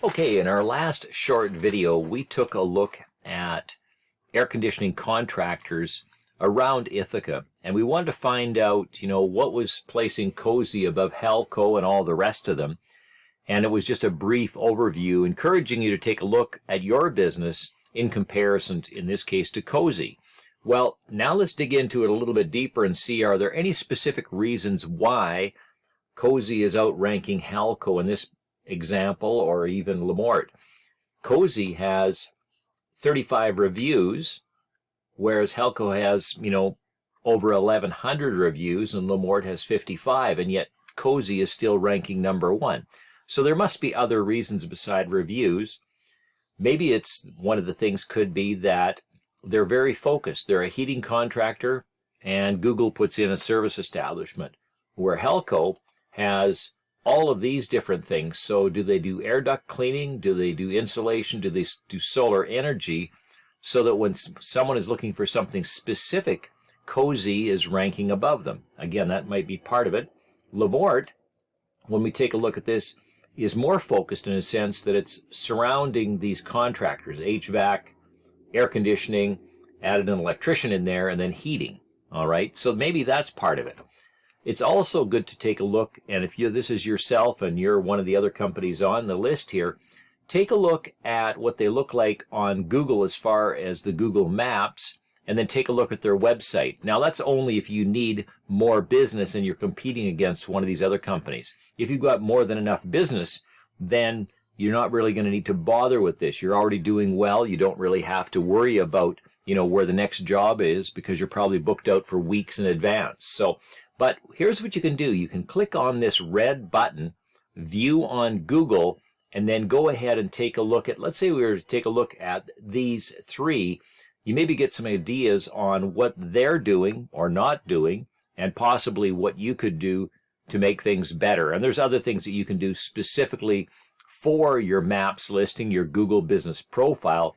Okay, in our last short video, we took a look at air conditioning contractors around Ithaca, and we wanted to find out, what was placing Cozy above Halco and all the rest of them. And it was just a brief overview, encouraging you to take a look at your business in comparison, in this case, to Cozy. Well, now let's dig into it a little bit deeper and see, are there any specific reasons why Cozy is outranking Halco in this example, or even Lamort? Cozy has 35 reviews, whereas Halco has, over 1,100 reviews, and Lamort has 55, and yet Cozy is still ranking number one. So there must be other reasons beside reviews. Maybe it's one of the things could be that they're very focused. They're a heating contractor, and Google puts in a service establishment, where Halco has all of these different things. So do they do air duct cleaning? Do they do insulation? Do they do solar energy? So that when someone is looking for something specific, Cozy is ranking above them. Again, that might be part of it. Lamort, when we take a look at this, is more focused in a sense that it's surrounding these contractors, HVAC, air conditioning, added an electrician in there, and then heating. All right, so maybe that's part of it. It's also good to take a look, and if this is yourself and you're one of the other companies on the list here, take a look at what they look like on Google as far as the Google Maps, and then take a look at their website. Now, that's only if you need more business and you're competing against one of these other companies. If you've got more than enough business, then you're not really going to need to bother with this. You're already doing well. You don't really have to worry about, where the next job is, because you're probably booked out for weeks in advance. But here's what you can do. You can click on this red button, View on Google, and then go ahead and take a look at, let's say we were to take a look at these three. You maybe get some ideas on what they're doing or not doing, and possibly what you could do to make things better. And there's other things that you can do specifically for your maps listing, your Google business profile,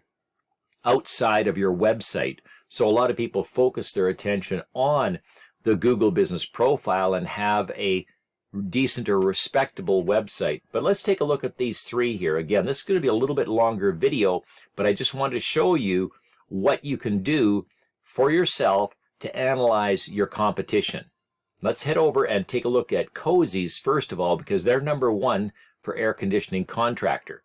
outside of your website. So a lot of people focus their attention on the Google business profile and have a decent or respectable website. But let's take a look at these three here. Again, this is going to be a little bit longer video, but I just wanted to show you what you can do for yourself to analyze your competition. Let's head over and take a look at Cozy's first of all, because they're number one for air conditioning contractor.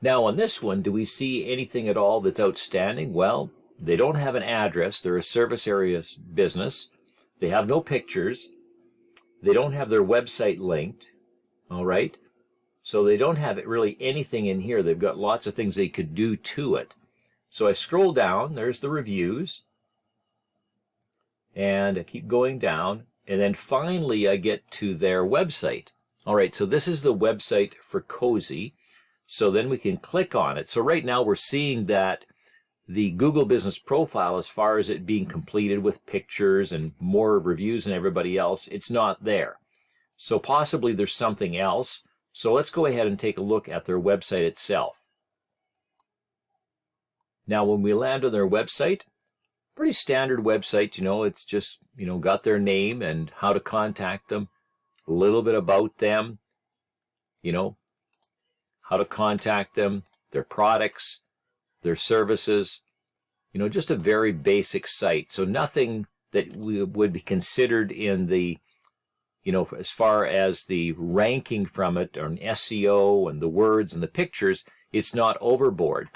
Now on this one, do we see anything at all that's outstanding? Well, they don't have an address. They're a service area business. They have no pictures. They don't have their website linked. All right. So they don't have really anything in here. They've got lots of things they could do to it. So I scroll down. There's the reviews. And I keep going down. And then finally I get to their website. All right. So this is the website for Cozy. So then we can click on it. So right now we're seeing that the Google business profile, as far as it being completed with pictures and more reviews than everybody else, it's not there. So possibly there's something else. So let's go ahead and take a look at their website itself. Now when we land on their website, pretty standard website, it's just, got their name and how to contact them, a little bit about them, how to contact them, their products, their services, just a very basic site. So nothing that would be considered in the, as far as the ranking from it, or an SEO and the words and the pictures, it's not overboard.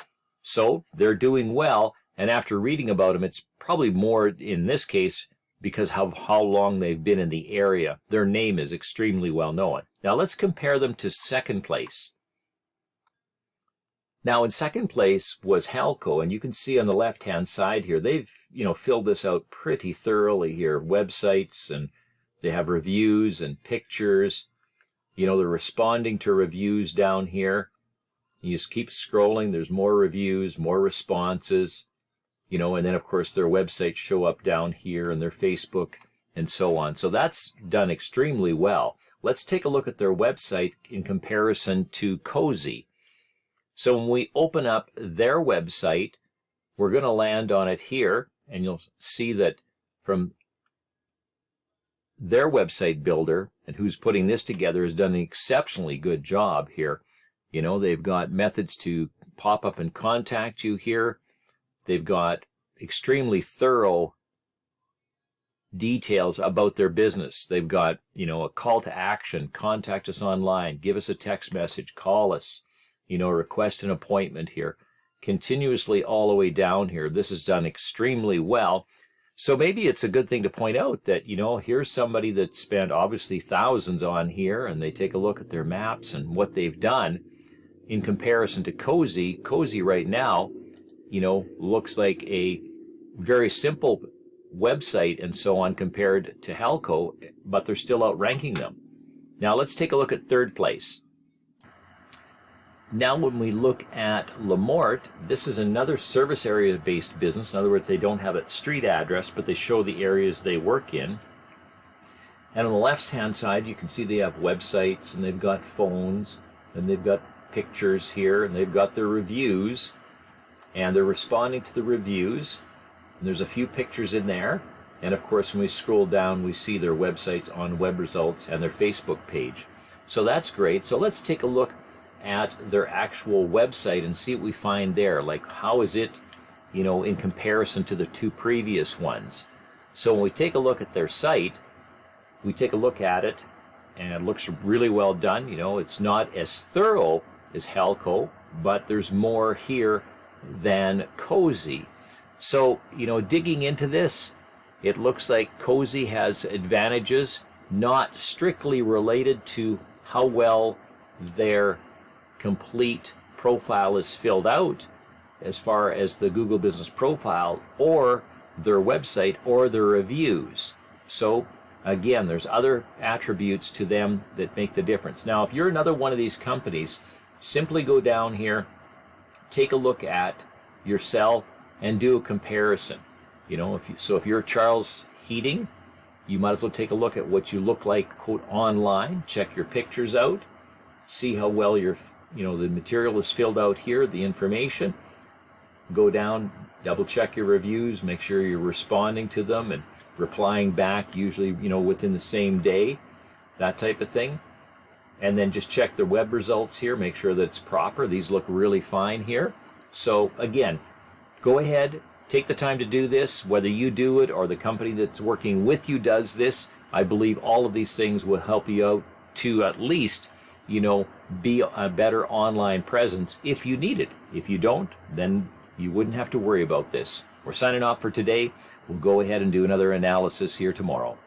So they're doing well, and after reading about them, it's probably more in this case because of how long they've been in the area. Their name is extremely well known. Now let's compare them to second place. Now in second place was Halco, and you can see on the left-hand side here, they've, filled this out pretty thoroughly here. Websites, and they have reviews and pictures. They're responding to reviews down here. You just keep scrolling. There's more reviews, more responses, and then of course their websites show up down here, and their Facebook and so on. So that's done extremely well. Let's take a look at their website in comparison to Cozy. So when we open up their website, we're going to land on it here, and you'll see that from their website builder, and who's putting this together, has done an exceptionally good job here. You know, they've got methods to pop up and contact you here. They've got extremely thorough details about their business. They've got, you know, a call to action, contact us online, give us a text message, call us, you know, request an appointment here. Continuously all the way down here. This is done extremely well. So maybe it's a good thing to point out that, you know, here's somebody that spent obviously thousands on here, and they take a look at their maps and what they've done in comparison to Cozy. Cozy right now, you know, looks like a very simple website and so on compared to Halco, but they're still outranking them. Now let's take a look at third place. Now when we look at Lamort, this is another service area based business. In other words, they don't have a street address, but they show the areas they work in. And on the left hand side, you can see they have websites, and they've got phones, and they've got pictures here, and they've got their reviews, and they're responding to the reviews. And there's a few pictures in there. And of course, when we scroll down, we see their websites on web results and their Facebook page. So that's great. So let's take a look at their actual website and see what we find there. Like, how is it, you know, in comparison to the two previous ones? So when we take a look at their site, we take a look at it, and it looks really well done. You know, it's not as thorough as Halco, but there's more here than Cozy. So, you know, digging into this, it looks like Cozy has advantages not strictly related to how well their complete profile is filled out as far as the Google Business Profile or their website or their reviews. So again, there's other attributes to them that make the difference. Now, if you're another one of these companies, simply go down here, take a look at yourself, and do a comparison. You know, if you're Charles Heating, you might as well take a look at what you look like, quote, online, check your pictures out, see how well the material is filled out here, the information. Go down, double check your reviews, make sure you're responding to them and replying back, usually, you know, within the same day, that type of thing. And then just check the web results here, make sure that it's proper. These look really fine here. So again, go ahead, take the time to do this, whether you do it or the company that's working with you does this. I believe all of these things will help you out to at least, you know, be a better online presence if you need it. If you don't, then you wouldn't have to worry about this. We're signing off for today. We'll go ahead and do another analysis here tomorrow.